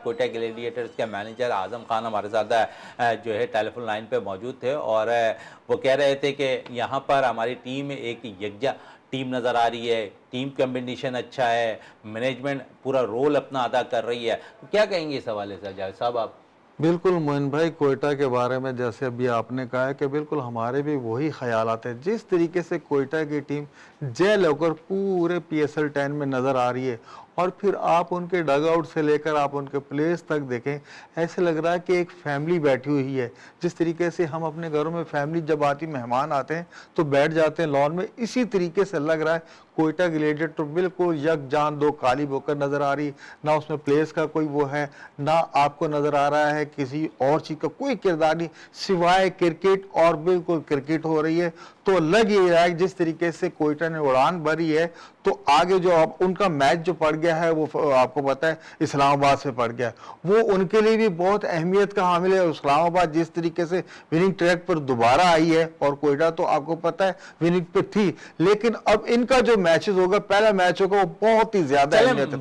Quetta gladiators کے manager Azam Khan ہمارے ساتھ جو ہے ٹیلی فون لائن پہ موجود تھے، اور وہ کہہ رہے تھے کہ یہاں پر ہماری ٹیم ایک یکجا ٹیم نظر آ رہی ہے، ٹیم کمبینیشن اچھا ہے، مینجمنٹ پورا رول اپنا ادا کر رہی ہے. کیا کہیں گے اس حوالے سے جاوید صاحب آپ؟ بالکل موین بھائی، کوئٹہ کے بارے میں جیسے ابھی آپ نے کہا ہے کہ بالکل ہمارے بھی وہی خیالات ہیں. جس طریقے سے کوئٹہ کی ٹیم جیل ہو کر پورے پی ایس ایل 10 میں نظر آ رہی ہے، اور پھر آپ ان کے ڈگ آؤٹ سے لے کر آپ ان کے پلیس تک دیکھیں، ایسے لگ رہا ہے کہ ایک فیملی بیٹھی ہوئی ہے. جس طریقے سے ہم اپنے گھروں میں فیملی جب آتی مہمان آتے ہیں تو بیٹھ جاتے ہیں لان میں، اسی طریقے سے لگ رہا ہے کوئٹہ گلیڈیٹر بالکل یک جان دو قالب ہو کر نظر آ رہی. نہ اس میں پلیس کا کوئی وہ ہے، نہ آپ کو نظر آ رہا ہے کسی اور چیز کا کوئی کردار نہیں سوائے کرکٹ، اور بالکل کرکٹ ہو رہی ہے. تو لگ یہ رہا ہے جس طریقے سے کوئٹہ نے اڑان بھری ہے تو آگے جو اب ان کا میچ جو پڑ گیا ہے وہ آپ کو پتا ہے اسلام آباد سے پڑ گیا، وہ ان کے لیے بھی بہت اہمیت کا حامل ہے. اسلام آباد جس طریقے سے وننگ ٹریک پر دوبارہ آئی ہے، اور کوئٹہ تو آپ کو پتا ہے وننگ پہ تھی، لیکن اب ان کا جو میچز ہوگا، پہلا میچ ہوگا، وہ بہت ہی زیادہ اہمیت ہے.